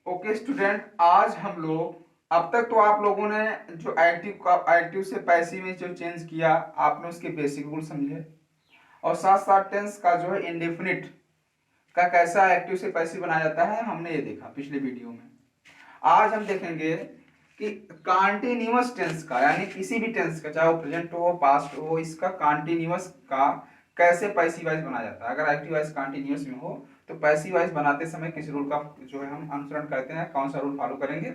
Okay student, आज हम लोग अब तक तो आप लोगों ने जो एक्टिव से पैसिव में जो चेंज किया आपने उसके बेसिक रूल समझे और साथ साथ टेंस का जो है इंडेफिनिट का कैसा एक्टिव से पैसिव बनाया जाता है हमने ये देखा पिछले वीडियो में। आज हम देखेंगे कि कॉन्टिन्यूअस टेंस का यानी किसी भी टेंस का चाहे वो प्रेजेंट हो पास्ट हो इसका कॉन्टिन्यूअस का कैसे पैसिव वाइज बनाया जाता है। अगर एक्टिव वाइज कॉन्टिन्यूअस में हो तो पैसिव वाइज बनाते समय किस रूल का जो है हम अनुसरण करते हैं, कौन सा रूल फॉलो करेंगे।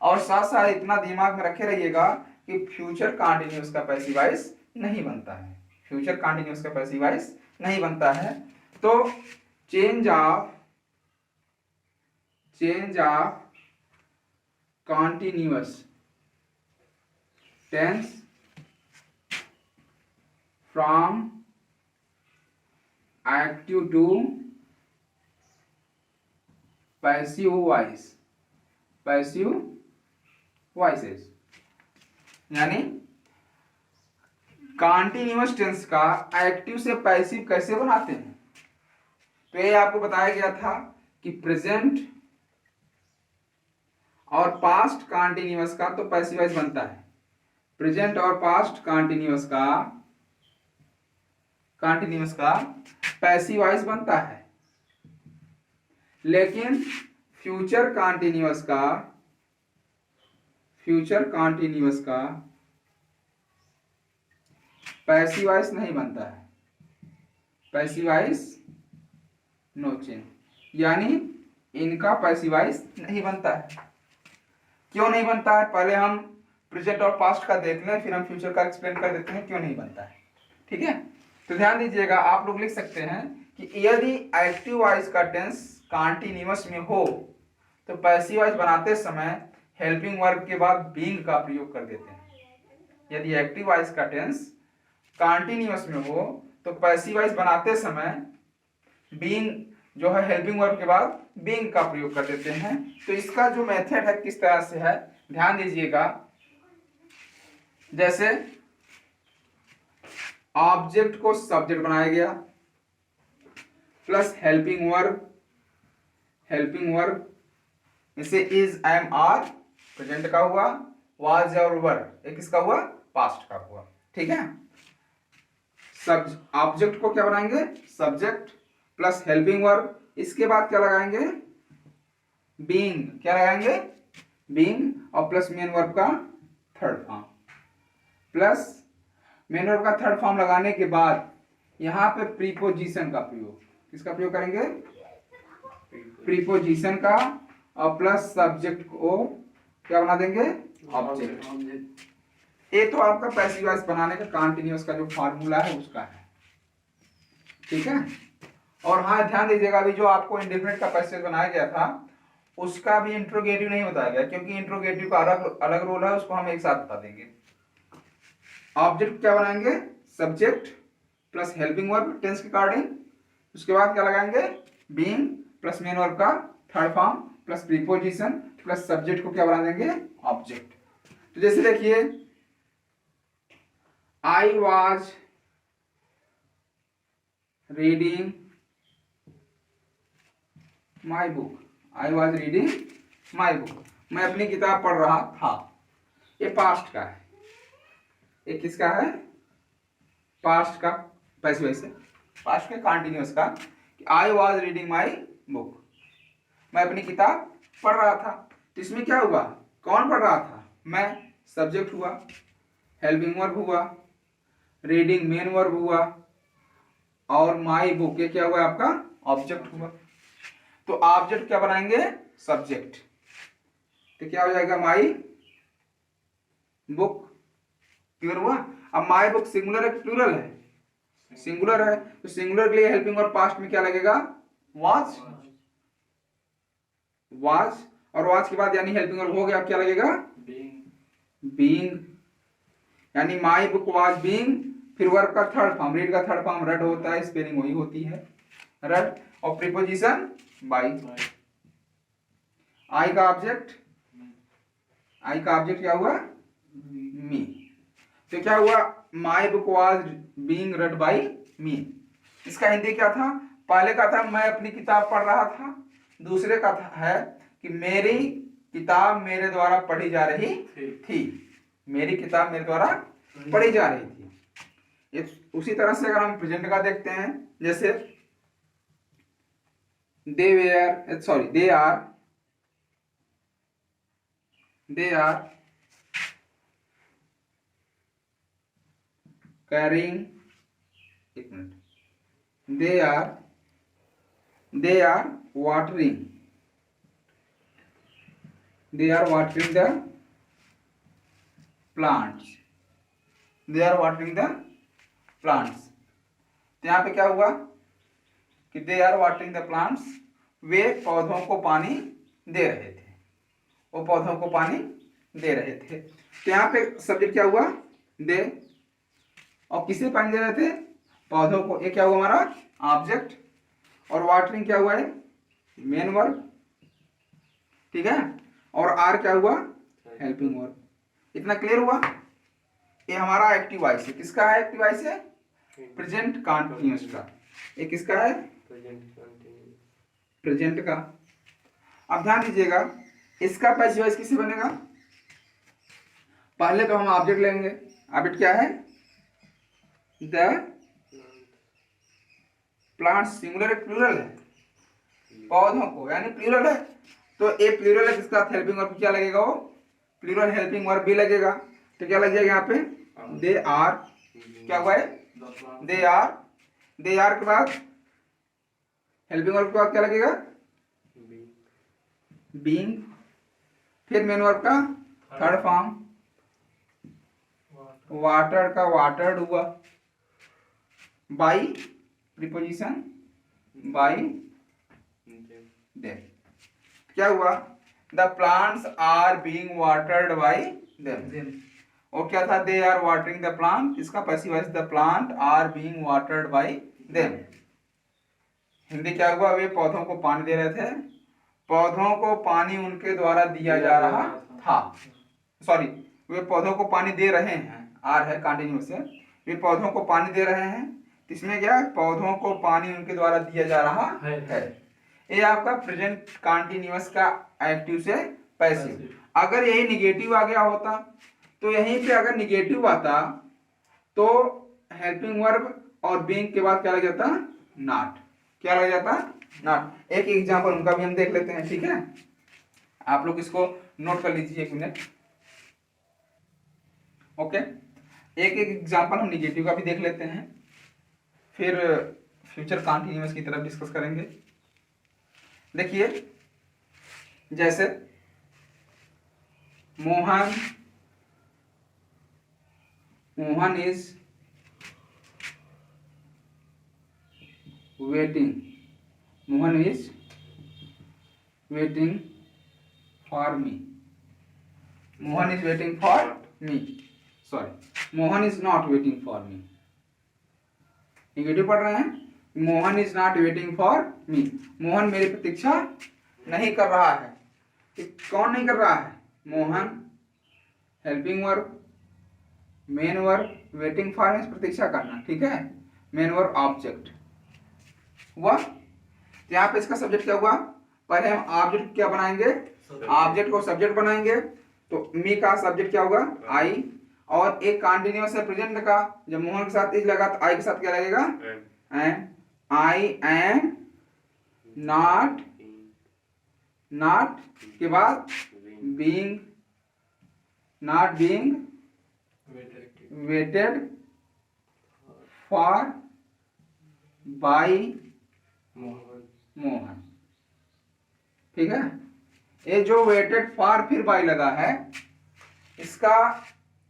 और साथ साथ इतना दिमाग में रखे रहिएगा कि फ्यूचर कॉन्टिन्यूअस का पैसिव वाइज नहीं बनता है, फ्यूचर कॉन्टिन्यूअस का पैसिव वाइज नहीं बनता है। तो change of continuous tense from active to passive voices यानी कॉन्टिन्यूअस टेंस का एक्टिव से पैसिव कैसे बनाते हैं। तो ये आपको बताया गया था कि प्रेजेंट और पास्ट कॉन्टिन्यूअस का तो पैसिव वाइज बनता है, प्रेजेंट और पास्ट कॉन्टिन्यूअस का पैसिव वाइज बनता है, लेकिन फ्यूचर कॉन्टिन्यूअस का पैसिव वाइज नहीं बनता है, पैसिव वाइज नो चेंज, यानी इनका पैसिव वाइज नहीं बनता है। क्यों नहीं बनता है पहले हम प्रेजेंट और पास्ट का देख लें, फिर हम फ्यूचर का एक्सप्लेन कर देते हैं क्यों नहीं बनता है। ठीक है, तो ध्यान दीजिएगा, आप लोग लिख सकते हैं कि यदि एक्टिव वॉइस का टेंस कॉन्टिन्यूअस में हो तो पैसिव वॉइस बनाते समय हेल्पिंग वर्ब के बाद बीइंग का प्रयोग कर देते हैं। यदि एक्टिव वॉइस का टेंस कॉन्टिन्यूअस में हो तो पैसिव वॉइस बनाते समय बीइंग जो है हेल्पिंग वर्ब के बाद बीइंग का प्रयोग कर देते हैं। तो इसका जो मेथड है किस तरह से है ध्यान दीजिएगा। जैसे ऑब्जेक्ट को सब्जेक्ट बनाया गया प्लस हेल्पिंग वर्ब इसे इज एम आर प्रेजेंट का हुआ, वाज और वर एक किसका हुआ, पास्ट का हुआ। ठीक है, सब ऑब्जेक्ट को क्या बनाएंगे, सब्जेक्ट प्लस हेल्पिंग वर्ब, इसके बाद क्या लगाएंगे, बीइंग, क्या लगाएंगे, बीइंग और प्लस मेन वर्ब का third form, plus main verb का थर्ड फॉर्म लगाने के बाद यहां पे प्रीपोजिशन का प्रयोग, किसका प्रयोग करेंगे, प्रीपोजिशन का, और प्लस सब्जेक्ट को क्या बना देंगे, ऑब्जेक्ट। ये तो आपका पैसिव वॉइस बनाने का कॉन्टिन्यूअस का जो फार्मूला है उसका है। ठीक है, और हाँ ध्यान दीजिएगा अभी जो आपको इंडेफिनिट का पैसिव बनाया गया था उसका भी इंट्रोगेटिव नहीं बताया गया, क्योंकि इंट्रोगेटिव का अलग रोल है, उसको हम एक साथ बता देंगे। ऑब्जेक्ट क्या बनाएंगे, subject plus helping verb tense के अकॉर्डिंग, उसके बाद क्या लगाएंगे, बीइंग प्लस मेन वर्ब का third form plus preposition plus subject को क्या बना देंगे, ऑब्जेक्ट। तो जैसे देखिए, I was reading my book, I was reading my book, मैं अपनी किताब पढ़ रहा था। ये पास्ट का है, ये किसका है, पास्ट का पैसिव वॉइस है, पास्ट के कॉन्टिन्यूअस का। आई वॉज रीडिंग माई बुक, मैं अपनी किताब पढ़ रहा था। तो इसमें क्या हुआ, कौन पढ़ रहा था, मैं, सब्जेक्ट हुआ, हेल्पिंग वर्ब हुआ, रीडिंग मेन वर्ब हुआ, और माई बुक ये क्या हुआ आपका, ऑब्जेक्ट हुआ। तो ऑब्जेक्ट क्या बनाएंगे, सब्जेक्ट, तो क्या हो जाएगा, माई बुक, क्लियर हुआ। अब माई बुक सिंगुलर है प्लूरल है, सिंगुलर है, तो सिंगुलर के लिए हेल्पिंग वर्ब पास्ट में क्या लगेगा, वाज, और वाज के बाद यानी हेल्पिंग वर्ब हो गया, क्या लगेगा, बीइंग, यानी माई बुक वाज बीइंग, फिर वर्ब का थर्ड फॉर्म, रीड का थर्ड फॉर्म रेड होता है, स्पेलिंग वही होती है रेड, और प्रीपोजिशन बाई। आई का ऑब्जेक्ट क्या हुआ, मी, तो क्या हुआ, my book was being read by me. इसका हिंदी क्या था, पहले का था मैं अपनी किताब पढ़ रहा था, दूसरे का था है कि मेरी किताब मेरे द्वारा पढ़ी जा रही थी। मेरी किताब मेरे द्वारा पढ़ी जा रही थी। उसी तरह से अगर हम प्रेजेंट का देखते हैं, जैसे दे आर कैरिंग, एक मिनट, they are watering the plants, तो यहाँ पे क्या हुआ कि they are watering the plants, वे पौधों को पानी दे रहे थे, वो पौधों को पानी दे रहे थे। तो यहाँ पे सब्जेक्ट क्या हुआ, दे, और किसे पानी दे रहे थे, पौधों को। ये क्या हुआ हमारा ऑब्जेक्ट, और वाटरिंग क्या हुआ है, मेन वर्ब, ठीक है। और आर क्या हुआ, हेल्पिंग वर्ब। इतना क्लियर हुआ। ये हमारा एक्टिव वॉइस है। किसका है एक्टिव वॉइस है, प्रेजेंट कंटीन्यूअस का। ये किसका है, प्रेजेंट का। अब ध्यान दीजिएगा, इसका पैसिव वॉइस किससे बनेगा, पहले तो हम ऑब्जेक्ट लेंगे। ऑब्जेक्ट क्या है, द प्लांट, सिंगुलर प्लूरल है, पौधों को, यानी प्लूरल है। तो ए प्लूरल है, जिसका हेल्पिंग वर्ब क्या लगेगा, वो प्लूरल हेल्पिंग वर्ब भी लगेगा। तो क्या लग जाएगा यहाँ पे, दे आर, क्या हुआ है, दे आर के बाद हेल्पिंग वर्ब के बाद क्या लगेगा, बीइंग, फिर मेन वर्ब का थर्ड फॉर्म, वाटर का वाटर्ड हुआ, बाई प्रीपोजिशन, बाई देम। क्या हुआ, the plants are being watered by them. और क्या था, they are watering the plant, इसका passive voice the plant are being watered by them. Hindi क्या हुआ, वे पौधों को पानी दे रहे थे, पौधों को पानी उनके द्वारा दिया जा रहा था, सॉरी, वे पौधों को पानी दे रहे हैं, आर है कंटिन्यूअस है, वे पौधों को पानी दे रहे हैं। इसमें क्या, पौधों को पानी उनके द्वारा दिया जा रहा है। ये आपका प्रेजेंट कंटीन्यूअस का एक्टिव से पैसिव। अगर यही निगेटिव आ गया होता, तो यहीं पे अगर निगेटिव आता तो हेल्पिंग वर्ब और बीइंग के बाद क्या लग जाता, नॉट। क्या लग जाता, नॉट। एक एग्जांपल उनका भी हम देख लेते हैं, ठीक है। आप लोग इसको नोट कर लीजिए, एक मिनट, ओके। एक एग्जांपल हम निगेटिव का भी देख लेते हैं, फिर फ्यूचर कंटीन्यूअस की तरफ डिस्कस करेंगे। देखिए, जैसे Mohan is waiting, Mohan is waiting for me, Mohan is waiting for me, sorry, Mohan is not waiting for me. Negative पढ़ रहे हैं, Mohan is not waiting for me, Mohan मेरी प्रतीक्षा नहीं कर रहा है। कौन नहीं कर रहा है, Mohan, helping verb, main verb, waiting for means प्रतीक्षा करना, ठीक है, मेन वर्ब ऑब्जेक्ट हुआ। तो यहाँ पे इसका सब्जेक्ट क्या हुआ, पहले हम ऑब्जेक्ट क्या बनाएंगे, ऑब्जेक्ट को सब्जेक्ट बनाएंगे। तो मी का सब्जेक्ट क्या होगा, आई, और एक कंटीन्यूअस है प्रेजेंट का, जब मोहन के साथ इज लगा तो आई के साथ क्या लगेगा, एम। आई एम नॉट के बाद being, not being waited for by Mohan, ठीक है। ये जो वेटेड फॉर फिर बाई लगा है, इसका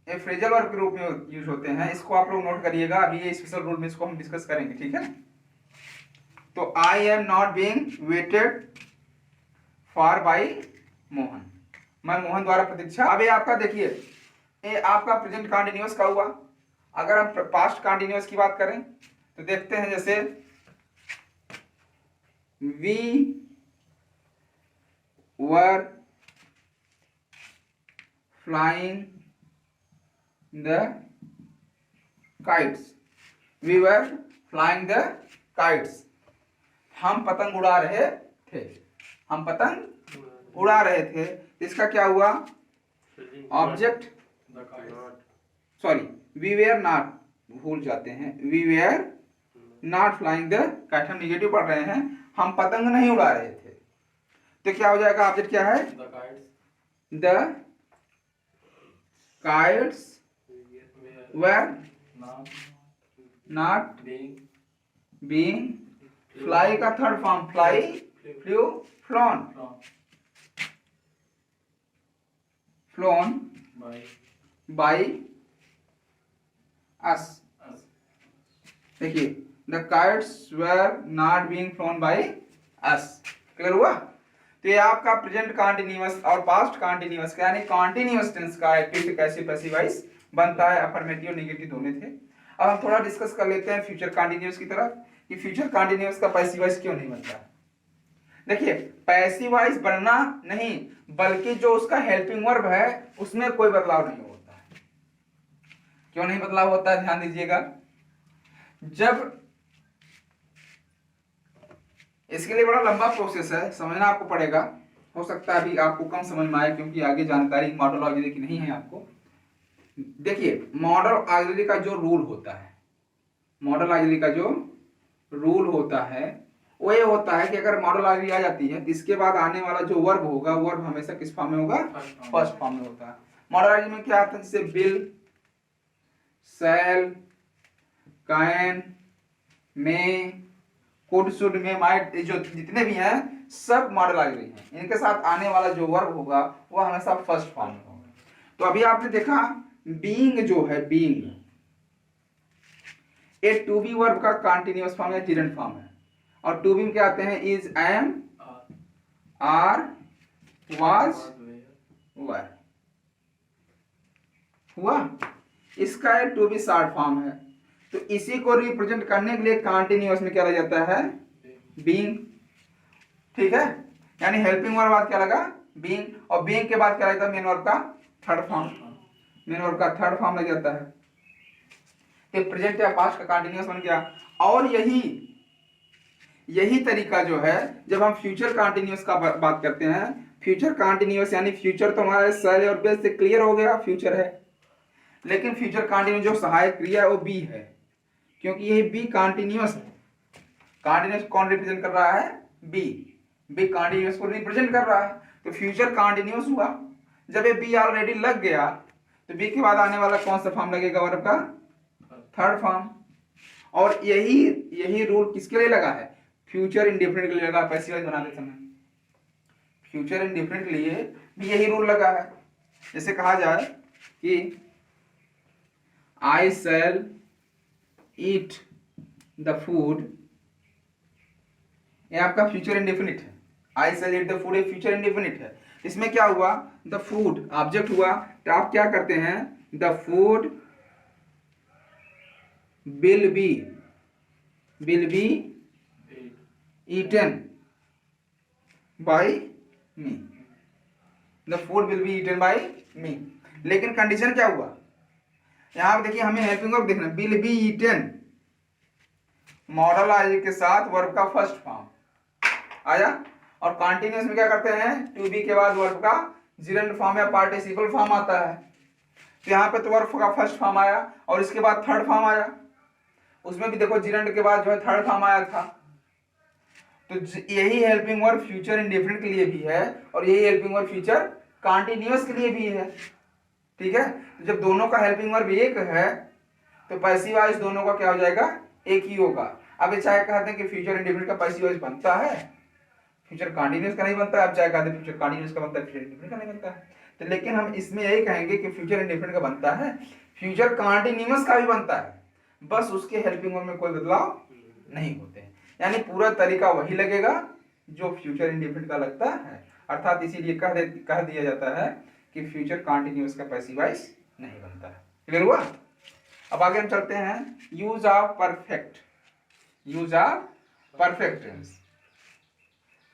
ये फ्रेजल वर्ब के रूप में यूज होते हैं। इसको आप लोग नोट करिएगा, अभी ये स्पेशल रूल में इसको हम डिस्कस करेंगे, ठीक है। तो I am not being waited for by Mohan, मैं मोहन द्वारा प्रतीक्षा। अब ये आपका देखिए, ये आपका प्रेजेंट कंटीन्यूअस का हुआ। अगर हम पास्ट कंटीन्यूअस की बात करें तो देखते हैं, जैसे we were flying the kites, we were flying the kites, हम पतंग उड़ा रहे थे, हम पतंग उड़ा रहे थे, इसका क्या हुआ? Object, sorry, we were not, भूल जाते हैं, we were not flying the kite, हम निगेटिव पढ़ रहे हैं, हम पतंग नहीं उड़ा रहे थे। तो क्या हो जाएगा? ऑब्जेक्ट क्या है? The kites were not being, fly का third form fly, flew, flown, flown by us. देखिए, the kites were not being flown by us. Clear हुआ? तो ये आपका प्रेजेंट कॉन्टिन्यूअस और पास्ट कॉन्टिन्यूअस का यानी कॉन्टिन्यूअस टेंस का एक्टिव कैसे पैसिव वॉइस बनता है, अफर्मेटिव और नेगेटिव दोनों थे। अब हम थोड़ा डिस्कस कर लेते हैं फ्यूचर कॉन्टिन्यूअस की तरफ कि फ्यूचर कॉन्टिन्यूअस का पैसिव वॉइस क्यों नहीं बनता है। देखिए, पैसिव वॉइस बनना नहीं, बल्कि जो उसका हेल्पिंग वर्ब है उसमें कोई बदलाव नहीं होता है। क्यों नहीं बदलाव होता है? ध्यान दीजिएगा, जब इसके लिए बड़ा लंबा प्रोसेस है, समझना आपको पड़ेगा। हो सकता है अभी आपको कम समझ में आए क्योंकि आगे जानकारी मॉडल ऑक्सिलरी की नहीं है आपको। देखिए, मॉडल ऑक्सिलरी का जो रूल होता है, मॉडल ऑक्सिलरी का जो रूल होता है वो ये होता है कि अगर मॉडल ऑक्सिलरी आ जाती है तो इसके बाद आने वाला जो वर्ब होगा, वर्ब हमेशा किस फॉर्म में होगा? फर्स्ट फॉर्म में होता है। मॉडल ऑक्सिलरी में क्या आता है? जैसे will, shall, can, may, could, should, may, might, जो जितने भी हैं सब मॉडल ऑक्सिलरी हैं। इनके साथ आने वाला जो वर्ब होगा वो हमेशा फर्स्ट फॉर्म में होगा। तो अभी आपने देखा बीइंग जो है, बीइंग ये टू बी वर्ब का कंटीन्यूअस फॉर्म या जेरेंट फॉर्म है। और टू बी में क्या आते हैं? इज, एम, आर, वाज, वर। हुआ? इसका एक टू बी शॉर्ट फॉर्म है। तो इसी को रिप्रेजेंट करने के लिए कंटीन्यूअस में क्या लग जाता है? बीइंग। ठीक है, यानी हेल्पिंग वर्ब बाद क्या लगा? बीइंग, और बीइंग के बाद क्या लगता है? मेन वर्ब का थर्ड फॉर्म, मेन वर्ब का थर्ड फॉर्म लग जाता है। तो प्रेजेंट या पास्ट का कंटीन्यूअस बन गया। और यही तरीका जो है जब हम फ्यूचर कंटीन्यूअस का बात करते हैं, फ्यूचर कंटीन्यूअस यानी फ्यूचर तो हमारे शैल और बेस से क्लियर हो गया, फ्यूचर है। लेकिन फ्यूचर कंटीन्यूअस जो सहायक क्रिया है वो बी है, क्योंकि ये बी कंटीन्यूअस है। कंटीन्यूअस कौन रिप्रेजेंट कर रहा है? बी। बी कंटीन्यूअस को रिप्रेजेंट कर रहा है, तो फ्यूचर कंटीन्यूअस हुआ। जब ये बी ऑलरेडी लग गया तो बी के बाद आने वाला कौन सा फॉर्म लगेगा? वर्ब का थर्ड फॉर्म। और यही रूल किसके लिए लगा है? फ्यूचर इंडेफिनिट के लिए लगा। पैसिव वॉइस बनाते समय फ्यूचर इंडेफिनिट के लिए भी यही रूल लगा है। जैसे कहा जाए कि आई शैल ईट द फूड, ये आपका फ्यूचर इंडेफिनिट है। आई शैल ईट द फूड ये फ्यूचर इंडेफिनिट है। इसमें क्या हुआ? द फूड ऑब्जेक्ट हुआ, तो आप क्या करते हैं? The food will be eaten by me, the food will be eaten by me। लेकिन कंडीशन क्या हुआ? यहां पे देखिए, हमें हेल्पिंग वर्ब देखना, will be eaten model auxiliary के साथ वर्ब का फर्स्ट फॉर्म आया। और कंटीन्यूअस में क्या करते हैं? टू बी के बाद वर्ब का जेरेंट फॉर्म या पार्टिसिपल फॉर्म आता है। तो यहाँ पे तो वर्ब का फर्स्ट फॉर्म आया और इसके बाद थर्ड फॉर्म आया। उसमें भी देखो जेरेंट के बाद जो है थर्ड फॉर्म आया था। तो यही हेल्पिंग वर्ब फ्यूचर इंडेफिनिट के लिए भी है और यही हेल्पिंग वर्ब फ्यूचर कंटीन्यूअस के लिए भी है। ठीक है, तो जब दोनों का हेल्पिंग वर्ब एक है तो पैसिव वॉइस दोनों का क्या हो जाएगा? एक ही होगा। अब चाहे कहते हैं कि फ्यूचर इंडेफिनिट का पैसिव वॉइस बनता है, फ्यूचर कंटीन्यूअस का नहीं बनता है। अब चाहे कहते हैं फ्यूचर कंटीन्यूअस का बनता है, फ्यूचर इंडेफिनिट का नहीं बनता है। तो लेकिन हम इसमें यही कहेंगे कि फ्यूचर इंडेफिनिट का बनता है, फ्यूचर कंटीन्यूअस का भी बनता है, बस उसके हेल्पिंग वर्ब में कोई बदलाव नहीं होते हैं। यानी पूरा तरीका वही लगेगा जो फ्यूचर इंडेफिनिट का लगता है। अर्थात इसीलिए कह दिया जाता है कि फ्यूचर कंटीन्यूअस का पैसिव वॉइस नहीं बनता है। क्लियर हुआ? अब आगे हम चलते हैं use of perfect. Use of perfect tense,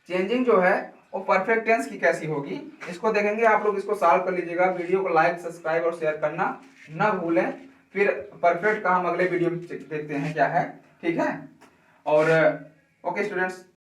changing जो है वो परफेक्ट टेंस की कैसी होगी इसको देखेंगे। आप लोग इसको सॉल्व कर लीजिएगा। वीडियो को लाइक, सब्सक्राइब और शेयर करना ना भूलें। फिर परफेक्ट का हम अगले वीडियो में देखते हैं क्या है। ठीक है, और ओके स्टूडेंट्स।